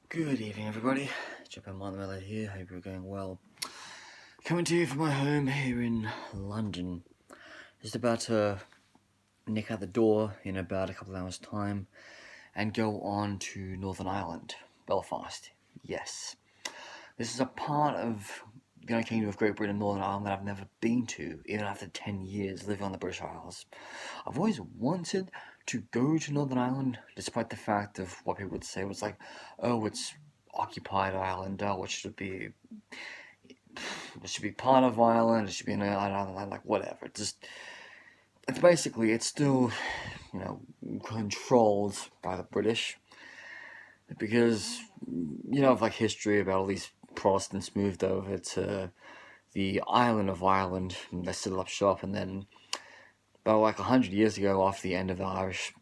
Good evening, everybody. Metalhead here. Hope you're going well. Coming to you from my home here in London. Just about to nick out the door in about a couple of hours' time and go on to Northern Ireland, Belfast. Yes, this is a part of the United Kingdom of Great Britain and Northern Ireland that I've never been to, even after 10 years living on the British Isles. I've always wanted to go to Northern Ireland, despite the fact of what people would say was like, oh, it's occupied Ireland, it should be part of Ireland, it should be an island, like whatever. It's still, controlled by the British, because, of like history about all these Protestants moved over to the island of Ireland, and they set up shop, and then about like 100 years ago, after the end of the Irish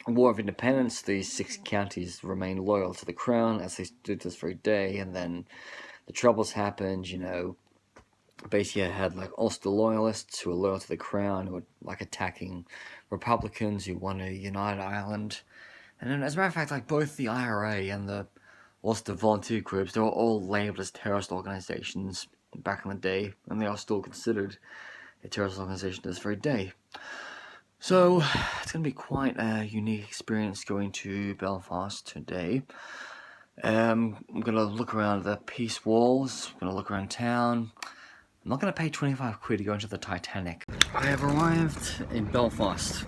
War of Independence, these 6 counties remained loyal to the Crown, as they stood this very day, and then the Troubles happened, basically I had like Ulster loyalists who were loyal to the Crown, who were like attacking Republicans who wanted a united Ireland. And then, as a matter of fact, like both the IRA and the Ulster volunteer groups, they were all labeled as terrorist organizations back in the day, and they are still considered a terrorist organization to this very day. So, it's going to be quite a unique experience going to Belfast today. I'm going to look around the Peace Walls, I'm going to look around town. I'm not going to pay 25 quid to go into the Titanic. I have arrived in Belfast.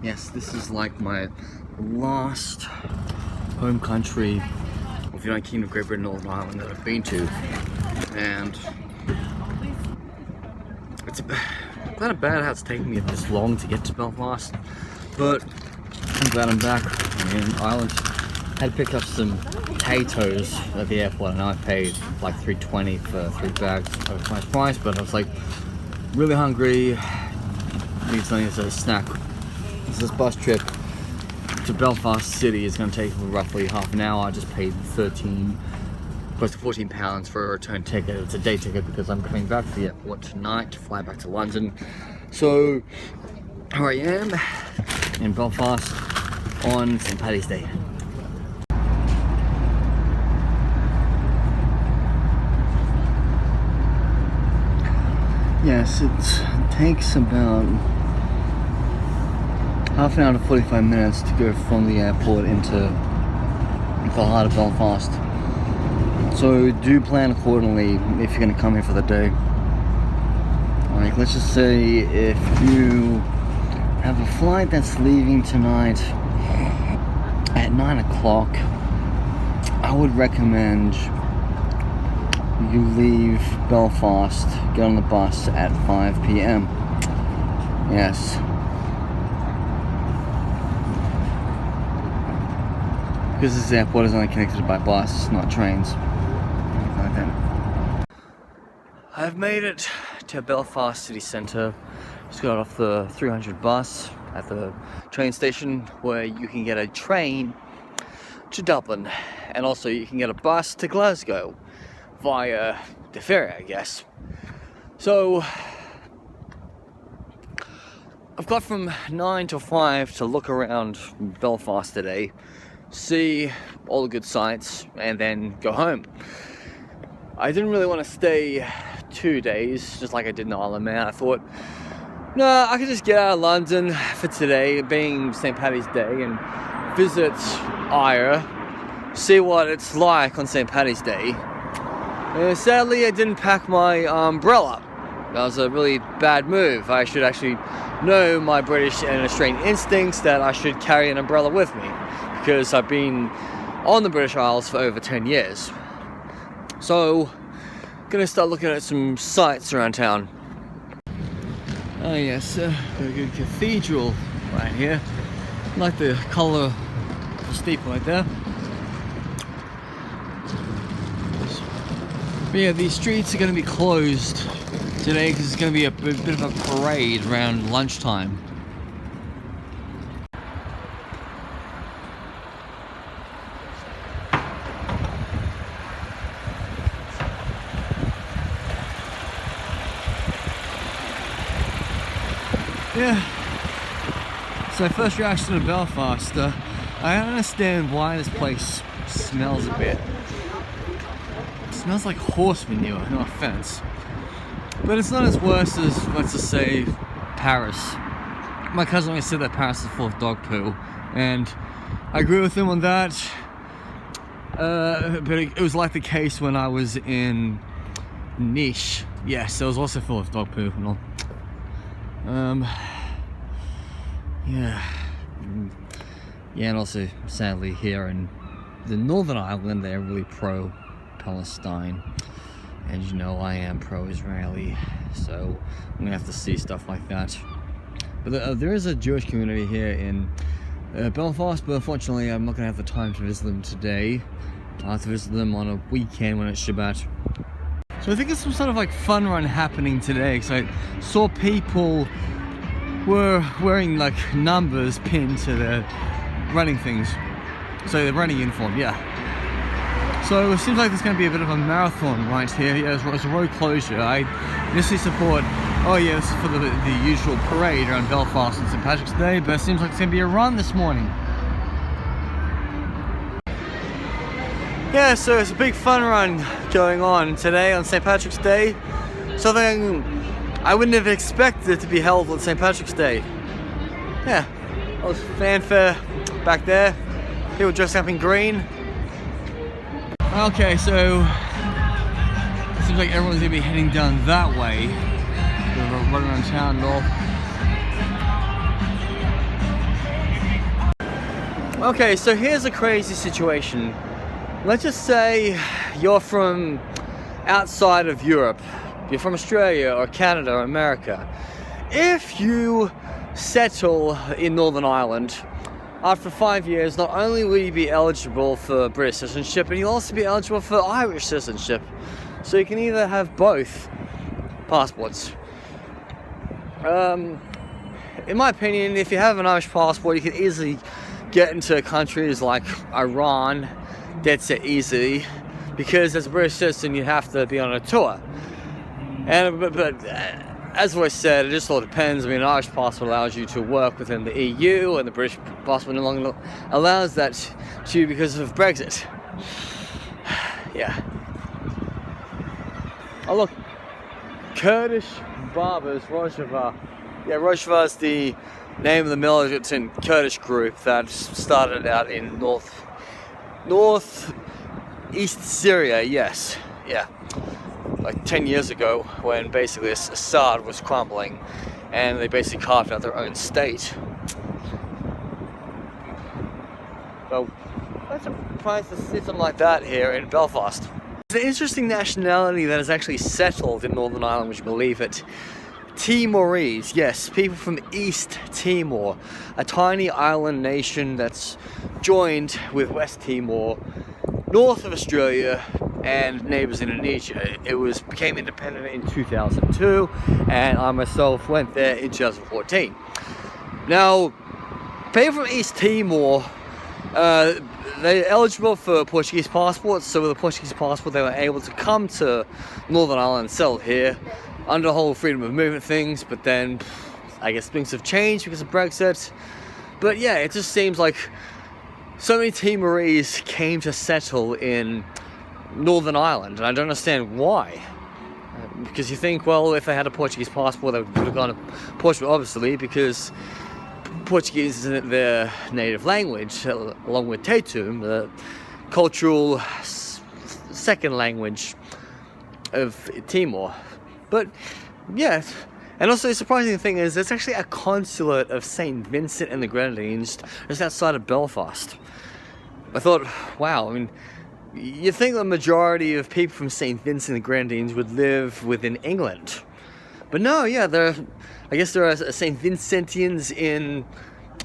Yes, this is like my last home country of the United Kingdom of Great Britain and Northern Ireland that I've been to. And it's kind of bad how it's taking me this long to get to Belfast, but I'm glad I'm back in Ireland. I had to pick up some potatoes at the airport, and I paid like $3.20 for 3 bags of my price, but I was like really hungry, need something as a snack. This bus trip to Belfast City is going to take roughly half an hour. I just paid close to £14 for a return ticket. It's a day ticket because I'm coming back to the airport tonight to fly back to London. So here I am in Belfast on St. Paddy's Day. Yes, it takes about half an hour to 45 minutes to go from the airport into the heart of Belfast. So do plan accordingly if you're going to come here for the day. Like, let's just say if you have a flight that's leaving tonight at 9 o'clock, I would recommend you leave Belfast, get on the bus at 5 p.m. Yes. Because this airport is only connected by bus, not trains. Like that. I've made it to Belfast city centre. Just got off the 300 bus at the train station, where you can get a train to Dublin, and also you can get a bus to Glasgow via the ferry, I guess. So I've got from 9 till 5 to look around Belfast today, see all the good sights, and then go home. I didn't really want to stay 2 days, just like I did in Isle of Man. I thought, no, I could just get out of London for today, being St. Paddy's Day, and visit Ayr, see what it's like on St. Paddy's Day. Sadly, I didn't pack my umbrella. That was a really bad move. I should actually know my British and Australian instincts that I should carry an umbrella with me, because I've been on the British Isles for over 10 years. So, gonna start looking at some sights around town. Oh yes, a good cathedral right here. I like the colour of the steeple right there. But yeah, these streets are going to be closed today because it's going to be a bit of a parade around lunchtime. Yeah. So first reaction to Belfast. I don't understand why this place smells a bit. It smells like horse manure, no offense. But it's not as worse as, let's just say, Paris. My cousin always said that Paris is full of dog poo, and I agree with him on that. But it was like the case when I was in Nice. Yes, it was also full of dog poo and all. Yeah, and also sadly here in the Northern Ireland they're really pro-Palestine, and you know I am pro-Israeli, so I'm gonna have to see stuff like that. But there is a Jewish community here in Belfast, but unfortunately I'm not gonna have the time to visit them today. I'll have to visit them on a weekend when it's Shabbat. So I think there's some sort of like fun run happening today, because I saw people were wearing like numbers pinned to their running things. So their running uniform, yeah. So it seems like there's going to be a bit of a marathon right here. Yeah, it's a road closure. I initially support, oh yeah, this is for the usual parade around Belfast on St. Patrick's Day, but it seems like it's going to be a run this morning. Yeah, so it's a big fun run going on today on St. Patrick's Day. Something I wouldn't have expected to be held on St. Patrick's Day. Yeah, all this fanfare back there. People dressed up in green. Okay, so it seems like everyone's gonna be heading down that way. We're running around town and all. Okay, so here's a crazy situation. Let's just say you're from outside of Europe. You're from Australia or Canada or America. If you settle in Northern Ireland, after 5 years, not only will you be eligible for British citizenship, but you'll also be eligible for Irish citizenship. So you can either have both passports. In my opinion, if you have an Irish passport, you can easily get into countries like Iran, dead set easy, because as a British citizen, you have to be on a tour. And but as I said, it just all depends. I mean, an Irish passport allows you to work within the EU, and the British passport no longer allows that to you because of Brexit. Yeah. Oh look, Kurdish Barbers Rojava. Yeah, Rojava is the name of the militant Kurdish group that started out in northeast Syria. Yes, yeah. Like 10 years ago, when basically Assad was crumbling and they basically carved out their own state. So I'm surprised to see something like that here in Belfast. It's an interesting nationality that has actually settled in Northern Ireland, would you believe it? Timorese, yes, people from East Timor, a tiny island nation that's joined with West Timor, north of Australia, and neighbours Indonesia. It became independent in 2002, and I myself went there in 2014. Now, people from East Timor, they're eligible for Portuguese passports, so with a Portuguese passport they were able to come to Northern Ireland and settle here under the whole freedom of movement things, but then I guess things have changed because of Brexit. But yeah, it just seems like so many Timorese came to settle in Northern Ireland, and I don't understand why. Because you think, well, if they had a Portuguese passport, they would have gone to Portugal, obviously, because Portuguese isn't their native language, along with Tetum, the cultural second language of Timor. But yeah, and also the surprising thing is there's actually a consulate of St. Vincent and the Grenadines just outside of Belfast. I thought, wow, I mean, you'd think the majority of people from St. Vincent and the Grenadines would live within England. But no, yeah, I guess there are St. Vincentians in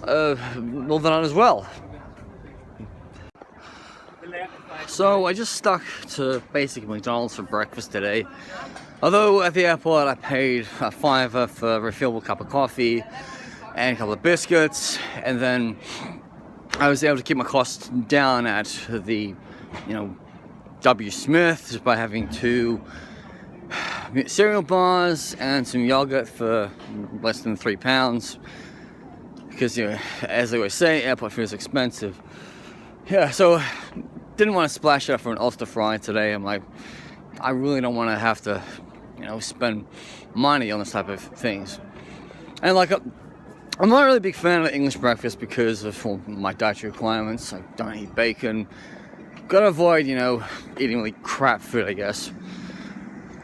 Northern Ireland as well. So I just stuck to basic McDonald's for breakfast today. Although at the airport I paid a $5 for a refillable cup of coffee and a couple of biscuits, and then I was able to keep my costs down at the, W. Smith just by having 2 cereal bars and some yogurt for less than £3. Because, as they always say, airport food is expensive. Yeah, so didn't want to splash out for an oyster fry today. I'm like, I really don't want to have to, you know, spend money on this type of things. And like, I'm not really a big fan of English breakfast because of my dietary requirements. I don't eat bacon. Gotta avoid, you know, eating really crap food, I guess.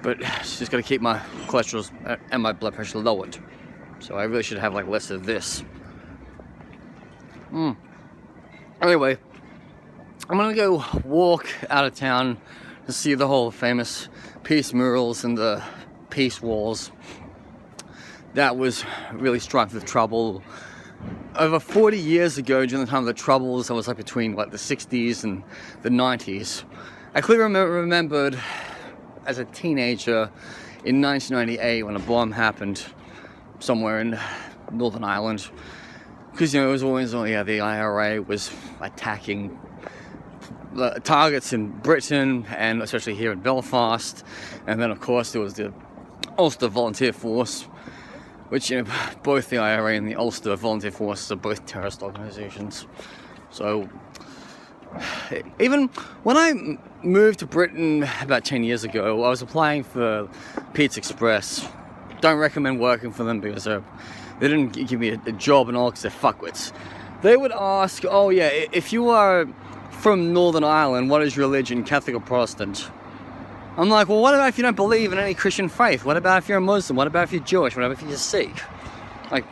But just gotta keep my cholesterol and my blood pressure lowered. So I really should have like less of this. Anyway, I'm gonna go walk out of town to see the whole famous peace murals and the peace walls. That was really strife with trouble. Over 40 years ago, during the time of the Troubles, I was like between like the 60s and the 90s. I clearly remembered as a teenager in 1998 when a bomb happened somewhere in Northern Ireland. Because, you know, it was always, oh yeah, the IRA was attacking targets in Britain and especially here in Belfast. And then, of course, there was the Ulster Volunteer Force, which, you know, both the IRA and the Ulster Volunteer Forces are both terrorist organizations. So, even when I moved to Britain about 10 years ago, I was applying for Pizza Express. Don't recommend working for them because they didn't give me a job and all because they're fuckwits. They would ask, oh yeah, if you are from Northern Ireland, what is your religion, Catholic or Protestant? I'm like, well, what about if you don't believe in any Christian faith? What about if you're a Muslim? What about if you're Jewish? What about if you're Sikh? Like,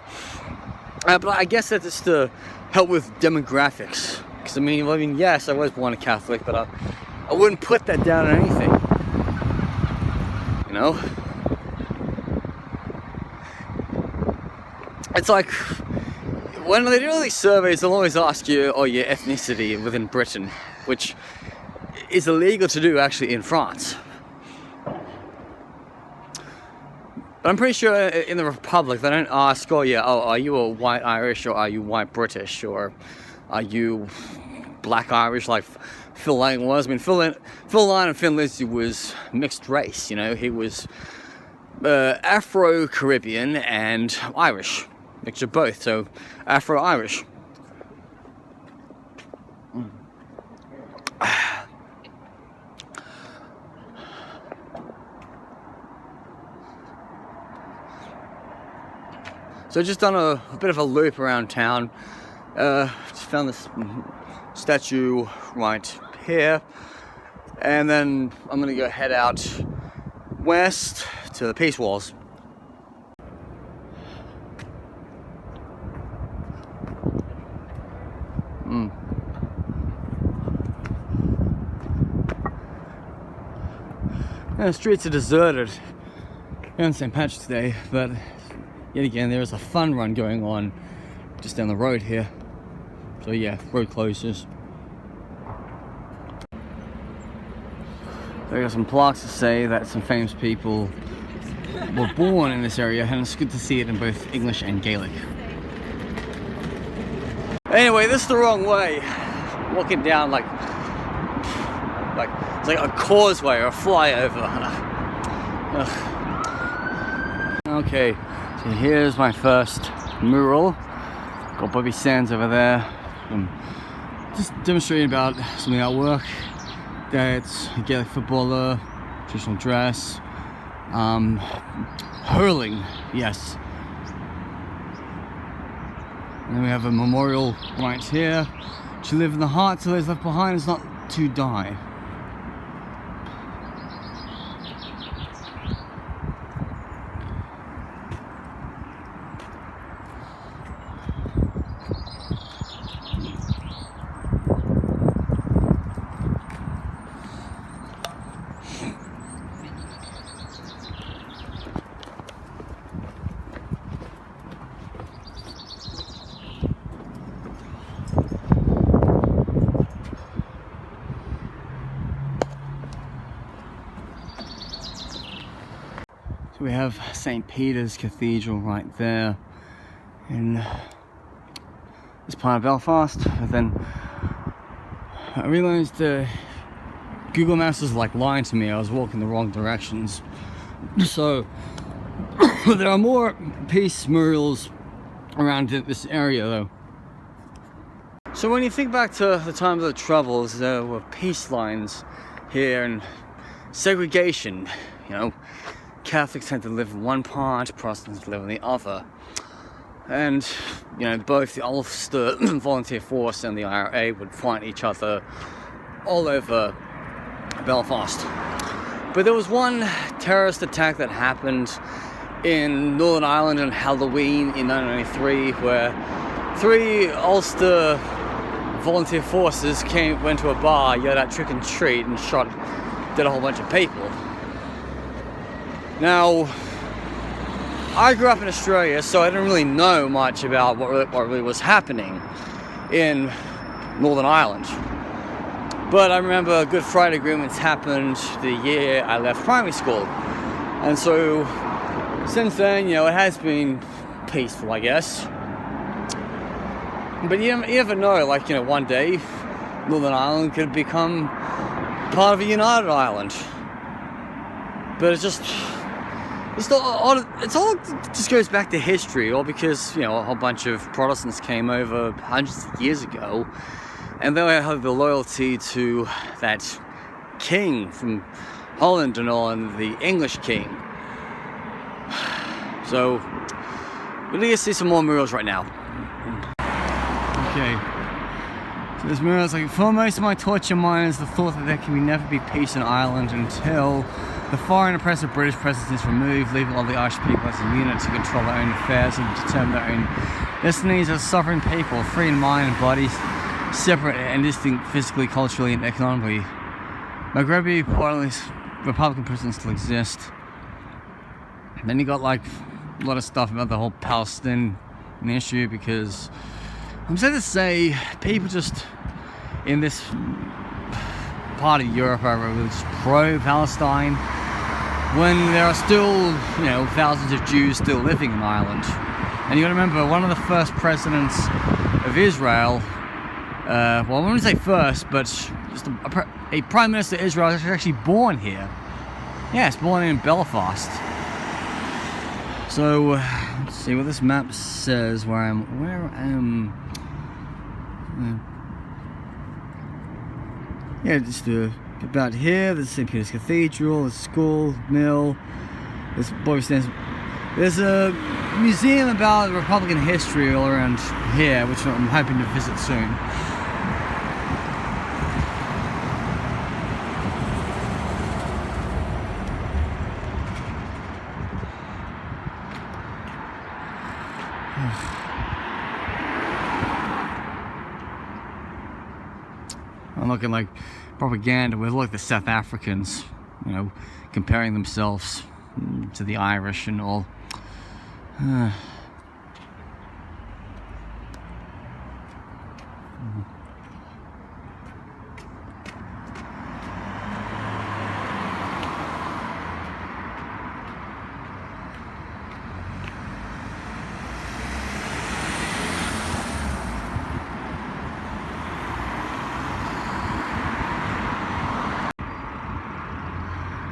but I guess that's just to help with demographics. Because I mean, yes, I was born a Catholic, but I wouldn't put that down on anything. You know? It's like, when they do all these surveys, they'll always ask you, oh, your ethnicity within Britain, which is illegal to do actually in France. But I'm pretty sure in the Republic they don't ask, oh yeah, oh, are you a white Irish or are you white British or are you black Irish like Phil Lane was? I mean, Phil Lane and Finn Lizzy was mixed race, you know. He was Afro-Caribbean and Irish, mixture of both, so Afro-Irish. So just done a bit of a loop around town. Just found this statue right here. And then I'm gonna go head out west to the Peace Walls. The streets are deserted here on St. Patrick's Day, but yet again, there is a fun run going on just down the road here. So yeah, road closures. So I got some plaques to say that some famous people were born in this area, and it's good to see it in both English and Gaelic. Anyway, this is the wrong way. Walking down like it's like a causeway or a flyover. Okay. So here's my first mural. Got Bobby Sands over there. I'm just demonstrating about something at work. That's a Gaelic footballer, traditional dress, hurling, yes. And then we have a memorial right here. To live in the heart, so those left behind is not to die. We have St. Peter's Cathedral right there in this part of Belfast. And then I realized Google Maps was like lying to me. I was walking the wrong directions. So there are more peace murals around this area though. So when you think back to the time of the Troubles, there were peace lines here and segregation. You know, Catholics had to live in one part, Protestants had to live in the other. And, you know, both the Ulster Volunteer Force and the IRA would fight each other all over Belfast. But there was one terrorist attack that happened in Northern Ireland on Halloween in 1993, where 3 Ulster volunteer forces went to a bar, yelled out trick and treat, and did a whole bunch of people. Now, I grew up in Australia, so I didn't really know much about what really was happening in Northern Ireland. But I remember Good Friday agreements happened the year I left primary school. And so, since then, you know, it has been peaceful, I guess. But you never know, like, you know, one day, Northern Ireland could become part of a united Ireland. But it all just goes back to history, or because, you know, a whole bunch of Protestants came over hundreds of years ago, and they have the loyalty to that king from Holland and all, and the English king. So, we're gonna see some more murals right now. Okay. So there's murals like, foremost of my torture mind is the thought that there can never be peace in Ireland until the foreign oppressive British presence is removed, leaving all the Irish people as a unit to control their own affairs and determine their own destinies as sovereign people, free in mind and body, separate and distinct physically, culturally, and economically. Maghreb Republican prisons still exist. And then you got like a lot of stuff about the whole Palestinian issue, because I'm sad to say people just in this part of Europe are really just pro-Palestine, when there are still, you know, thousands of Jews still living in Ireland. And you gotta remember, one of the first presidents of Israel, well, I wouldn't say first, but just a prime minister of Israel is actually born here. Yeah, it's born in Belfast. So, let's see what this map says, where I am. Yeah, just about here, there's St. Peter's Cathedral, there's a school, mill, there's a museum about Republican history all around here, which I'm hoping to visit soon. I'm looking like propaganda with like the South Africans, you know, comparing themselves to the Irish and all.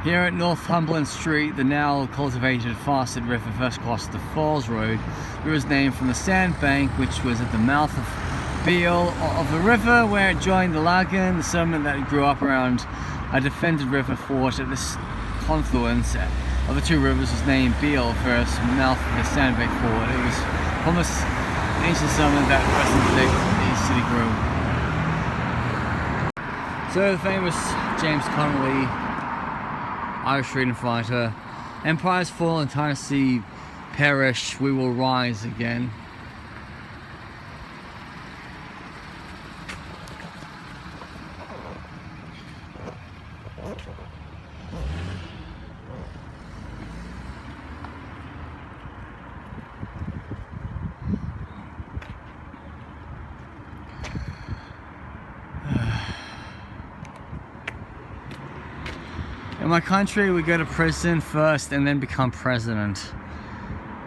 Here at Northumberland Street, the now cultivated Farset River first crossed the Falls Road. It was named from the sandbank, which was at the mouth of Beal of the river, where it joined the Lagan, the settlement that grew up around a defended river fort. At this confluence of the two rivers was named Beal, first mouth of the sandbank fort. It was almost an ancient settlement that present day city grew. So the famous James Connolly, Irish freedom fighter, empires fall and dynasty perish, we will rise again. In my country, we go to prison first and then become president.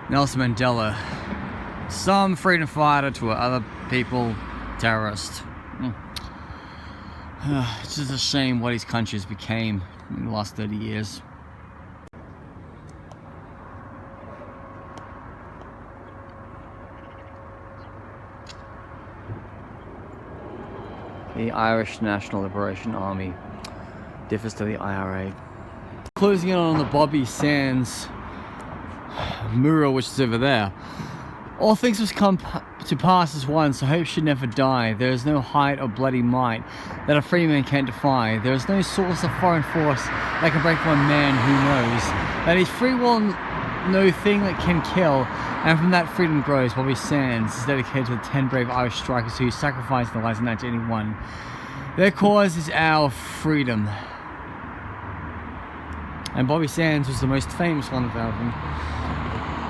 Nelson Mandela. Some freedom fighter to other people, terrorist. It's just a shame what these countries became in the last 30 years. The Irish National Liberation Army differs to the IRA. Closing in on the Bobby Sands mural, which is over there. All things must come to pass as one, so hope should never die. There is no height or bloody might that a free man can't defy. There is no source of foreign force that can break one man who knows that his free will no thing that can kill, and from that freedom grows. Bobby Sands is dedicated to the 10 brave Irish strikers who sacrificed their lives in 1981. Their cause is our freedom. And Bobby Sands was the most famous one of them.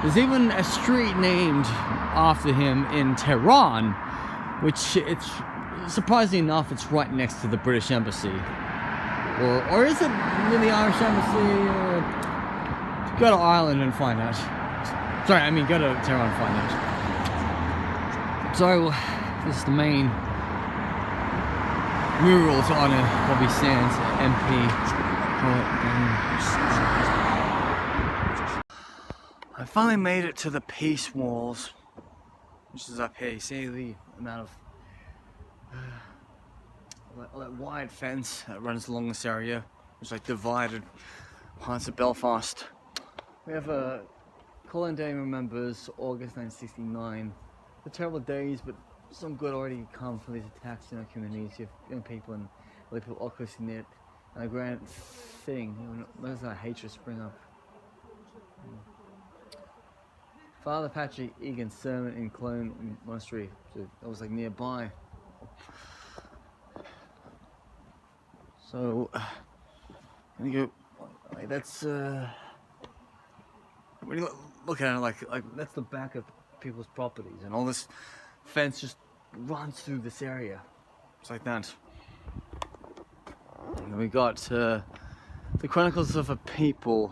There's even a street named after him in Tehran, which it's surprisingly enough, it's right next to the British Embassy. Or is it near the Irish Embassy? Go to Ireland and find out. Sorry, I mean go to Tehran and find out. So, this is the main mural to honor Bobby Sands, MP. I finally made it to the peace walls, which is up here. You see the amount of that wide fence that runs along this area, which like divided parts of Belfast. We have a Colin Day remembers August 1969. The terrible days, but some good already come from these attacks in our communities. You have young people and other people all closely knit. And a grand thing, there's that hatred spring up. Father Patrick Egan's sermon in Clone Monastery, so it was like nearby. So, when you go, like that's when you look at it, like that's the back of people's properties, and all this fence just runs through this area. It's like that. And we got the Chronicles of a People.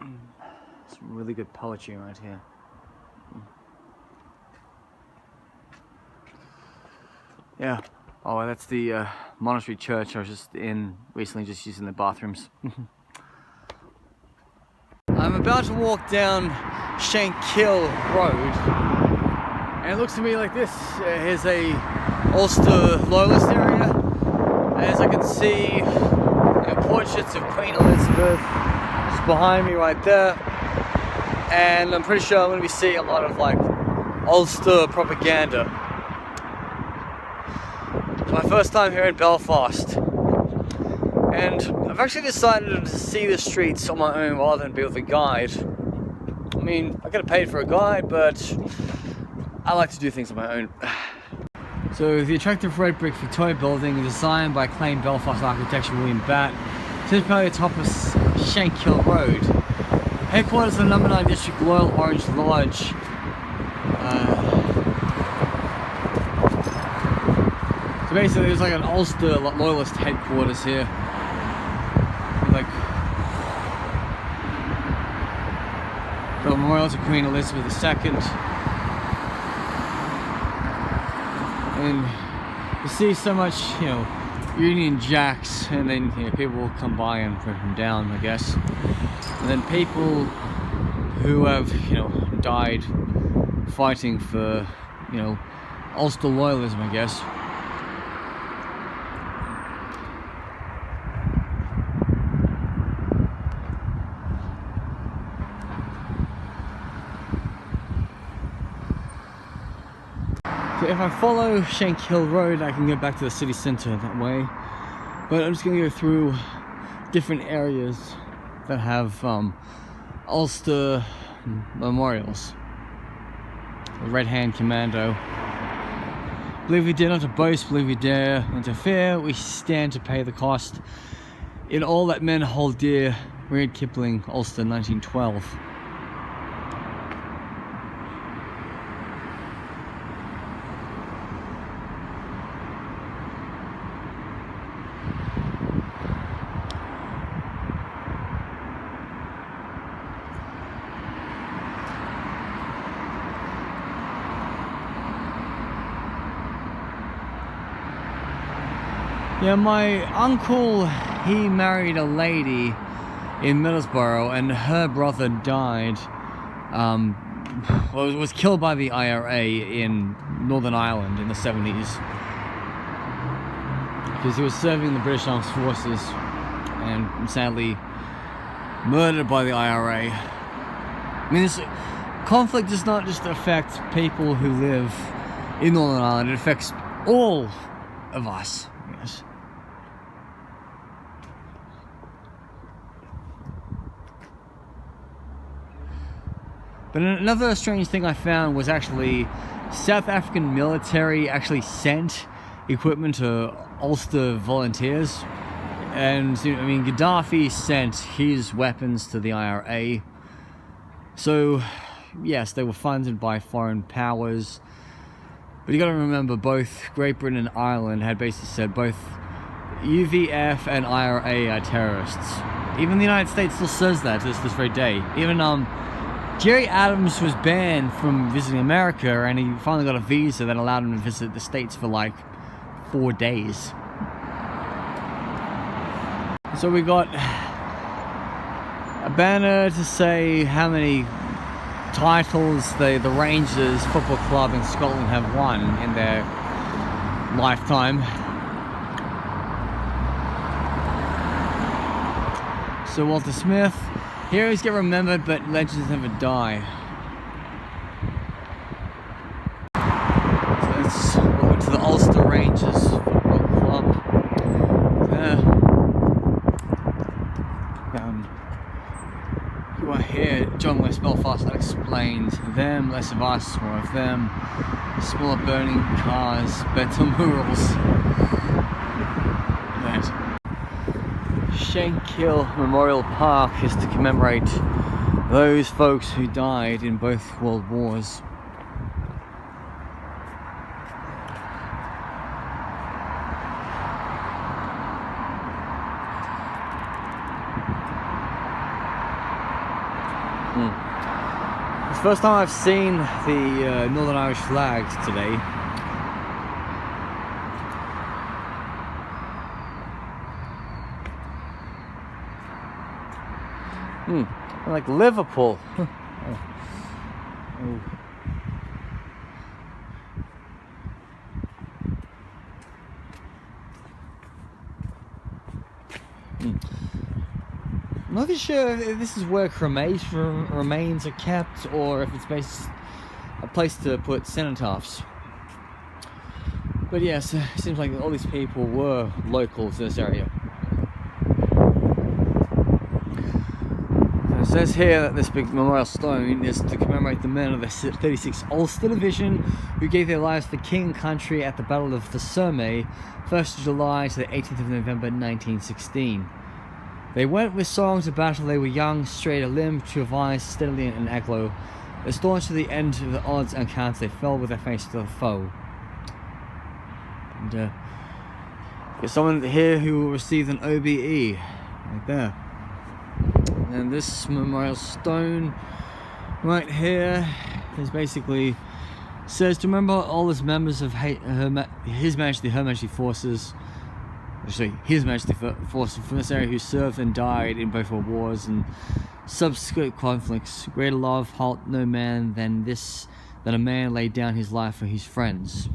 Some really good poetry right here. Yeah. Oh, that's the monastery church I was just in recently, just using the bathrooms. I'm about to walk down Shankill Road, and it looks to me like this. Here's a Ulster Loyalist area. As I can see, portraits of Queen Elizabeth just behind me right there. And I'm pretty sure I'm going to be seeing a lot of like Ulster propaganda. It's my first time here in Belfast, and I've actually decided to see the streets on my own rather than be with a guide. I mean, I could have paid for a guide, but I like to do things on my own. So the attractive red brick Victoria building, designed by acclaimed Belfast architect William Batt, sits probably at the top of Shankill Road. Headquarters of the No. 9 District Loyal Orange Lodge. So basically there's like an Ulster Loyalist headquarters here. Like the memorial to Queen Elizabeth II. And you see so much, you know, Union Jacks, and then people will come by and put them down, I guess. And then people who have, died fighting for, Ulster loyalism, I guess. So if I follow Shankill Road, I can go back to the city centre that way. But I'm just going to go through different areas that have Ulster memorials. The Red Hand Commando. Believe we dare not to boast, believe we dare not to fear, we stand to pay the cost. In all that men hold dear, Rudyard Kipling, Ulster, 1912. Yeah, my uncle, he married a lady in Middlesbrough, and her brother died was killed by the IRA in Northern Ireland in the 70s because he was serving the British Armed Forces and sadly murdered by the IRA. I mean, this conflict does not just affect people who live in Northern Ireland, it affects all of us. Yes. But another strange thing I found was actually South African military actually sent equipment to Ulster volunteers. And, I mean, Gaddafi sent his weapons to the IRA. So, yes, they were funded by foreign powers. But you gotta remember, both Great Britain and Ireland had basically said both UVF and IRA are terrorists. Even the United States still says that to this very day. Even, Jerry Adams was banned from visiting America, and he finally got a visa that allowed him to visit the States for like 4 days. So we got a banner to say how many titles the Rangers Football Club in Scotland have won in their lifetime. So Walter Smith, heroes get remembered, but legends never die. So let's go to the Ulster Rangers Football Club. There. You are here, John West Belfast, that explains them, less of us, more of them. Smaller burning cars, better murals. That Shankill Memorial Park is to commemorate those folks who died in both World Wars. It's the first time I've seen the Northern Irish flags today. Like Liverpool. Oh. I'm not sure if this is where cremation remains are kept, or if it's a place to put cenotaphs. But yes, it seems like all these people were local to this area. It says here that this big memorial stone is to commemorate the men of the 36th Ulster Division who gave their lives to the king and country at the Battle of the Somme, 1st of July to the 18th of November 1916. They went with songs of battle. They were young, straight of limb, true of eyes, steadily and aglow. They staunch to the end of the odds and counts. They fell with their face to the foe. And there's someone here who will receive an OBE right there. And this memorial stone right here is basically says to remember all his members of His Majesty, Her Majesty forces. Actually, His Majesty forces from this area who served and died in both world wars and subsequent conflicts. Greater love halt no man than this, that a man laid down his life for his friends.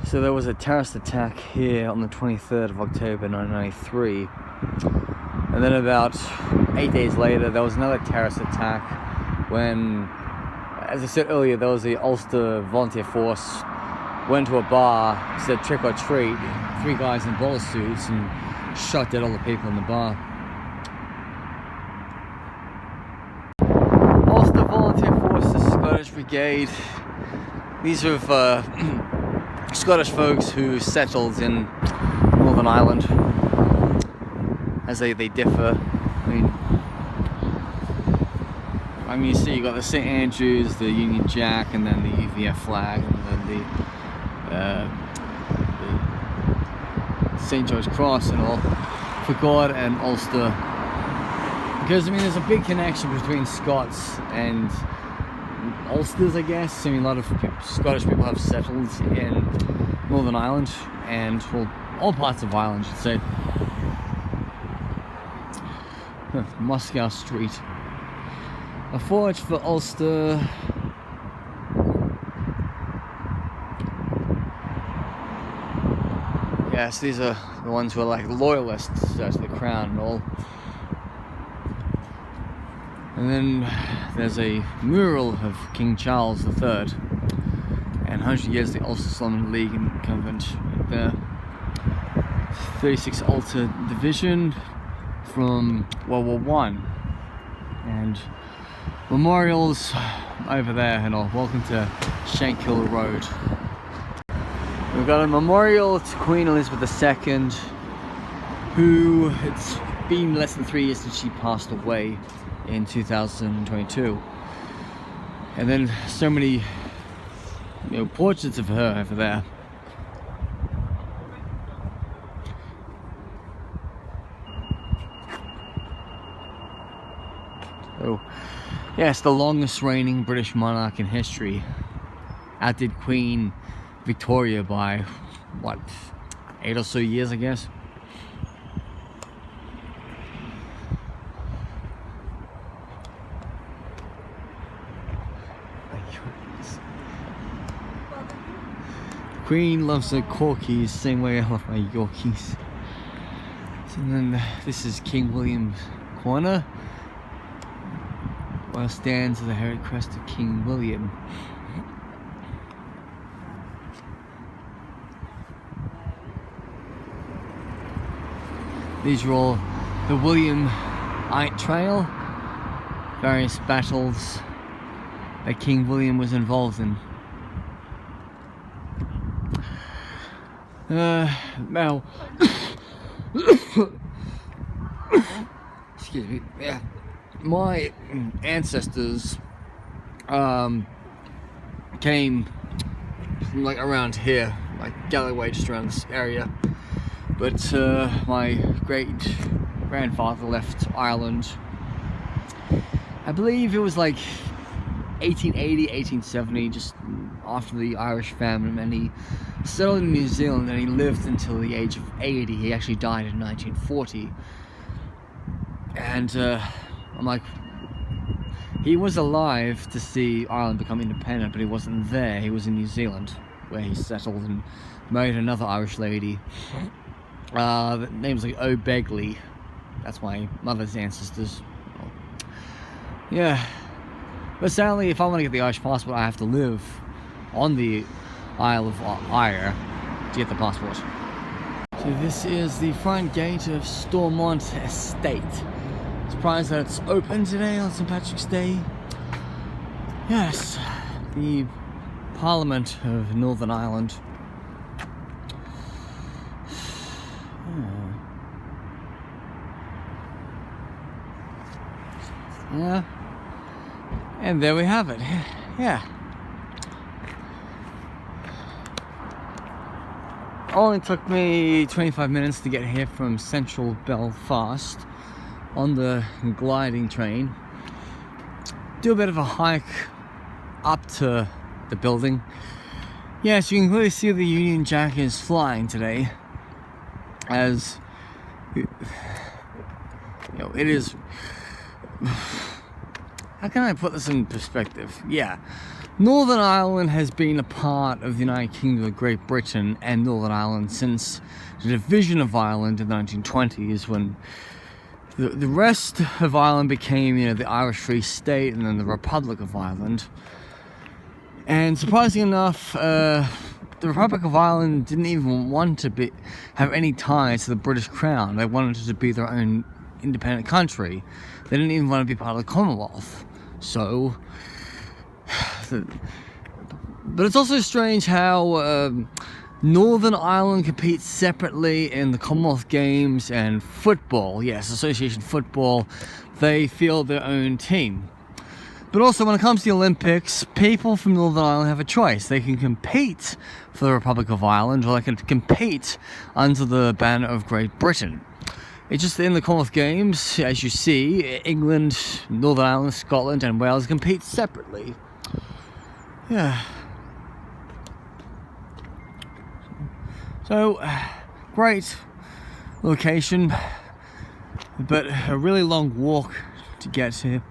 So there was a terrorist attack here on the 23rd of October 1993, and then about 8 days later there was another terrorist attack when, as I said earlier, there was the Ulster Volunteer Force went to a bar, said trick or treat, 3 guys in bowler suits, and shot dead all the people in the bar. Ulster Volunteer Force, the Scottish Brigade, these are Scottish folks who settled in Northern Ireland, as they differ. I mean, you see, you got the St Andrews, the Union Jack, and then the UVF flag, and then the St. George Cross and all for God and Ulster, because I mean there's a big connection between Scots and Ulsters, I guess. I mean a lot of Scottish people have settled in Northern Ireland and, well, all parts of Ireland, I should say. Moscow Street. A forge for Ulster. Yes, these are the ones who are like loyalists to the crown and all. And then there's a mural of King Charles III and 100 years the Ulster Solomon League and Convent there. 36 Ulster Division from World War One, and memorials over there and all. Welcome to Shankill Road. We've got a memorial to Queen Elizabeth II, who, it's been less than 3 years since she passed away in 2022. And then so many, portraits of her over there. So, yes, the longest reigning British monarch in history. Outdid Queen Victoria by, what, 8 or so years, I guess. Queen loves her corkies, same way I love my Yorkies. And then this is King William's Corner, where stands the heritage crest of King William. These are all the Williamite Trail, various battles that King William was involved in. Now, excuse me, yeah, my ancestors came from like around here, like Galloway, just around this area, but my great grandfather left Ireland, I believe it was like 1880, 1870, just after the Irish famine, and he settled in New Zealand and he lived until the age of 80. He actually died in 1940. And I'm like, he was alive to see Ireland become independent, but he wasn't there. He was in New Zealand, where he settled and married another Irish lady. The name's like O'Begley. That's my mother's ancestors. Yeah. But sadly, if I want to get the Irish passport, I have to live on the Isle of Ayr to get the passport. So this is the front gate of Stormont Estate. Surprised that it's open today on St. Patrick's Day. Yes, the Parliament of Northern Ireland. Yeah. And there we have it. Yeah. Only took me 25 minutes to get here from central Belfast on the gliding train. Do a bit of a hike up to the building. Yes, you can clearly see the Union Jack is flying today, as it is. How can I put this in perspective? Yeah, Northern Ireland has been a part of the United Kingdom of Great Britain and Northern Ireland since the division of Ireland in the 1920s, when the rest of Ireland became, the Irish Free State and then the Republic of Ireland. And surprisingly enough, the Republic of Ireland didn't even want to have any ties to the British Crown. They wanted it to be their own independent country. They didn't even want to be part of the Commonwealth. So, but it's also strange how Northern Ireland competes separately in the Commonwealth Games and football. Yes, association football. They field their own team. But also, when it comes to the Olympics, people from Northern Ireland have a choice. They can compete for the Republic of Ireland, or they can compete under the banner of Great Britain. It's just in the Commonwealth Games, as you see, England, Northern Ireland, Scotland and Wales compete separately. Yeah. So, great location, but a really long walk to get here.